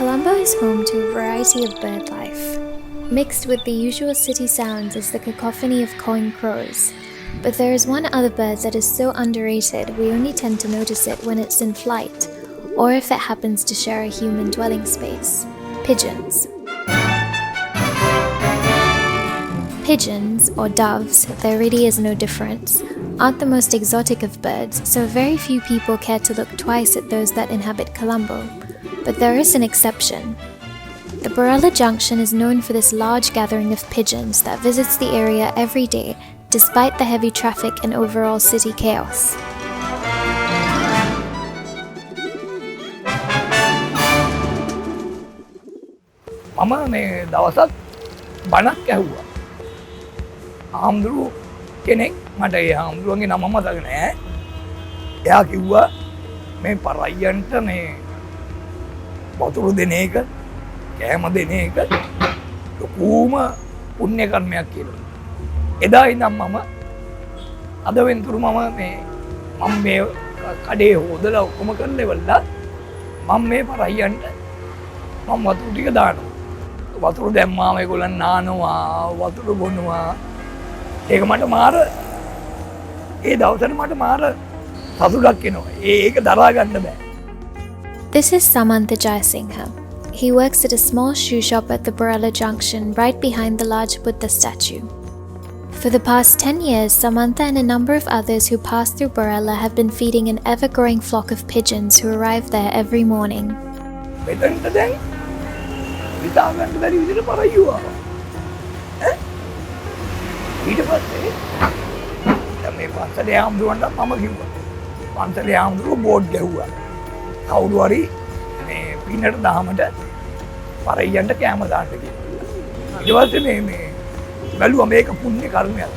Colombo is home to a variety of bird life. Mixed with the usual city sounds is the cacophony of cawing crows. But there is one other bird that is so underrated we only tend to notice it when it's in flight, or if it happens to share a human dwelling space: pigeons. Pigeons, or doves, there really is no difference, aren't the most exotic of birds, so very few people care to look twice at those that inhabit Colombo. But there is an exception. The Borella junction is known for this large gathering of pigeons that visits the area every day, despite the heavy traffic and overall city chaos. මම මේ දවසක් බණක් ඇහුවා. ආම්දුරු කෙනෙක් මට ඒ ආම්දුරුවන්ගේ නම මතක නෑ. එයා කිව්වා මේ පරයයන්ට මේ වතුරු දෙන එක, කෑම දෙන එක ලොකුම පුණ්‍ය කර්මයක් කියලා. එදා ඉඳන් මම අද වෙනතුරු මම මේ කඩේ හොදලා ඔක්කොම කරලා ඉවරලා මම මේ පරයයන්ට මම වතුරු ටික දානවා. වතුර දැම්මාම ඒගොල්ලන් නානවා, වතුර බොනවා. ඒක මට මාර ඒ දවසට මට මාර සතුටක් එනවා. ඒක දරා ගන්න බෑ. This is Samantha Jayasinghe. He works at a small shoe shop at the Borella junction right behind the large Buddha statue. For the past 10 years, Samantha and a number of others who pass through Borella have been feeding an ever-growing flock of pigeons who arrive there every morning. මෙතනට දැන් හිතා ගන්න බැරි විදිහට පරයුව ආවා. ඊට පස්සේ දැන් මේ පන්සලේ ආම්දුරන්ට මම කිව්වා. පන්සලේ ආම්දුර බෝඩ් ගැහුවා. කවුරු හරි මේ පින්නට දහමට පරයයන්ට කැම දාන්න කියලා. ඊට පස්සේ මේ බැලුවා මේක පුණ්‍ය කර්මයක්.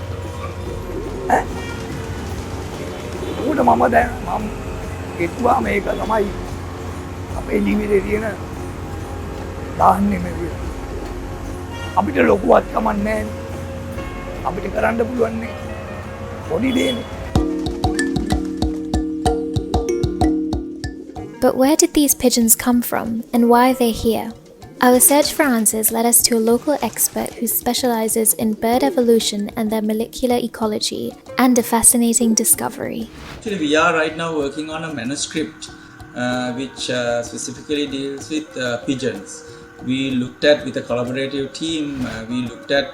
උඩ මම හිතුවා මේක තමයි අපේ ජීවිතේ තියෙන දාන්නේ මේ විදිහට. අපිට ලොකුවත් කමක් නැහැ. අපිට කරන්න පුළුවන් නේ පොඩි දෙන්නේ. But where did these pigeons come from, and why are they here? Our search for answers led us to a local expert who specializes in bird evolution and their molecular ecology, and a fascinating discovery. Actually, we are right now working on a manuscript which specifically deals with pigeons. We looked at, with a collaborative team, we looked at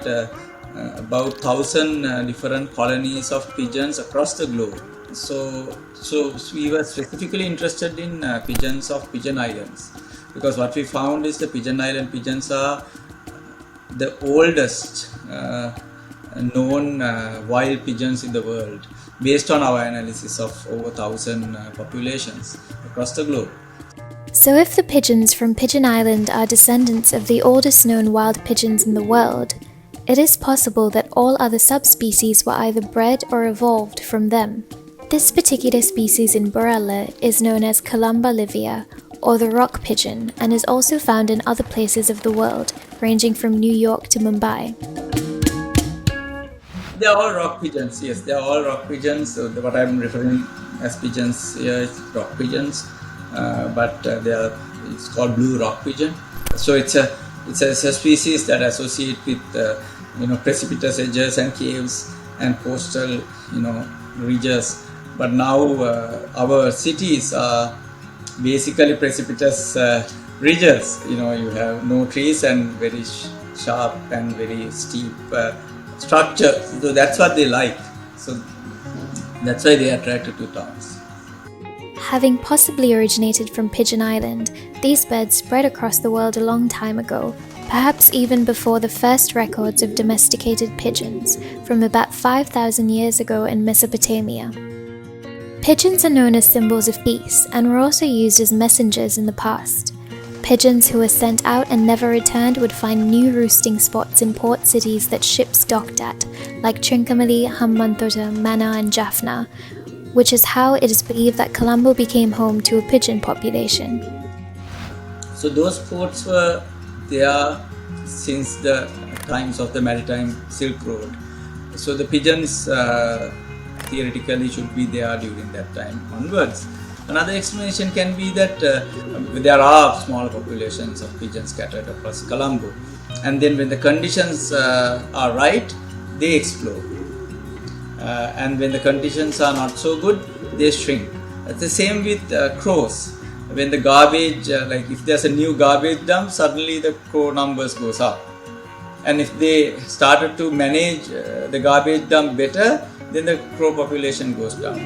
about 1,000 different colonies of pigeons across the globe. So we were specifically interested in pigeons of Pigeon Islands, because what we found is the Pigeon Island pigeons are the oldest known wild pigeons in the world, based on our analysis of over 1,000 populations across the globe. So if the pigeons from Pigeon Island are descendants of the oldest known wild pigeons in the world, it is possible that all other subspecies were either bred or evolved from them. This particular species in Borella is known as Columba livia, or the rock pigeon, and is also found in other places of the world, ranging from New York to Mumbai. They are all rock pigeons, yes, they are all rock pigeons. So what I'm referring as pigeons here is rock pigeons, but it's called blue rock pigeon. So it's a species that associate with precipitous edges and caves and coastal regions. But now our cities are basically precipitous ridges. You have no trees and very sharp and very steep structure. So that's what they like. So that's why they are attracted to towns. Having possibly originated from Pigeon Island, these birds spread across the world a long time ago, perhaps even before the first records of domesticated pigeons, from about 5,000 years ago in Mesopotamia. Pigeons are known as symbols of peace and were also used as messengers in the past. Pigeons who were sent out and never returned would find new roosting spots in port cities that ships docked at, like Trincomalee, Hambantota, Mana and Jaffna, which is how it is believed that Colombo became home to a pigeon population. So those ports were there since the times of the maritime Silk Road. So the pigeons theoretically should be there during that time onwards. Another explanation can be that there are small populations of pigeons scattered across Colombo, and then when the conditions are right, they explode, and when the conditions are not so good, they shrink. It's the same with crows. When the garbage, like if there's a new garbage dump, suddenly the crow numbers goes up. And if they started to manage the garbage dump better, then the crow population goes down.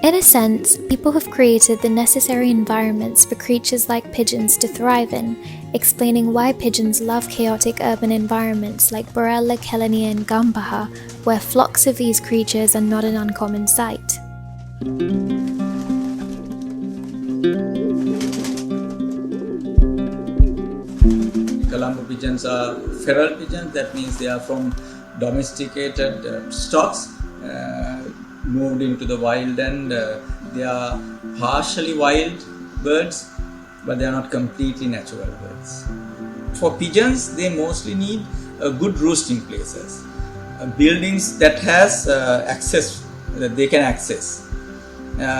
In a sense, people have created the necessary environments for creatures like pigeons to thrive in, explaining why pigeons love chaotic urban environments like Borella, Kelania and Gambaha, where flocks of these creatures are not an uncommon sight. Colombo pigeons are feral pigeons, that means they are from domesticated stocks, moved into the wild, and they are partially wild birds, but they are not completely natural birds. For pigeons, they mostly need good roosting places, buildings that has access, that they can access.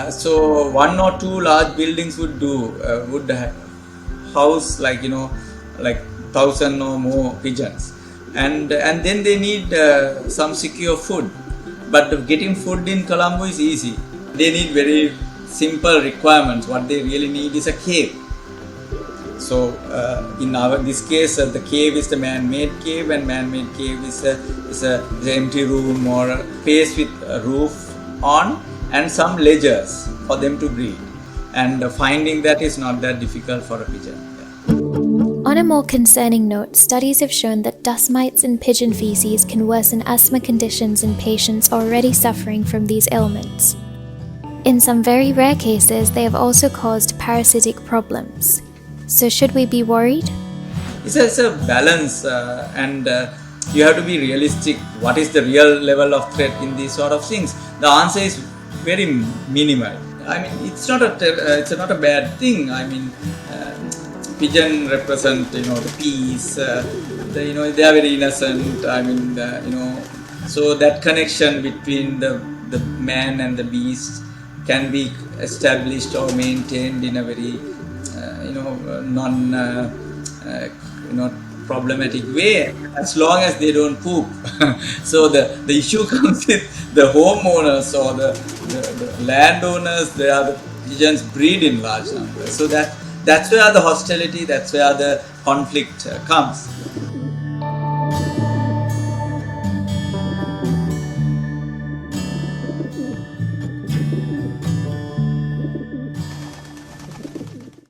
So one or two large buildings would do, would house like 1,000 or more pigeons, and then they need some secure food. But getting food in Colombo is easy. They need very simple requirements. What they really need is a cave. So in this case, the cave is the man-made cave, and man-made cave is a empty room or a place with a roof on and some ledgers for them to breed. And finding that is not that difficult for a pigeon. On a more concerning note, studies have shown that dust mites in pigeon feces can worsen asthma conditions in patients already suffering from these ailments. In some very rare cases, they have also caused parasitic problems. So should we be worried? It's a balance, and you have to be realistic. What is the real level of threat in these sort of things? The answer is very minimal. I mean, it's not a bad thing. I mean, pigeon represent the peace. They are very innocent. I mean, so that connection between the man and the beast can be established or maintained in a very problematic way, as long as they don't poop. So the issue comes with the homeowners or the landowners. They are the pigeons breed in large numbers. So that's where the hostility, that's where the conflict comes.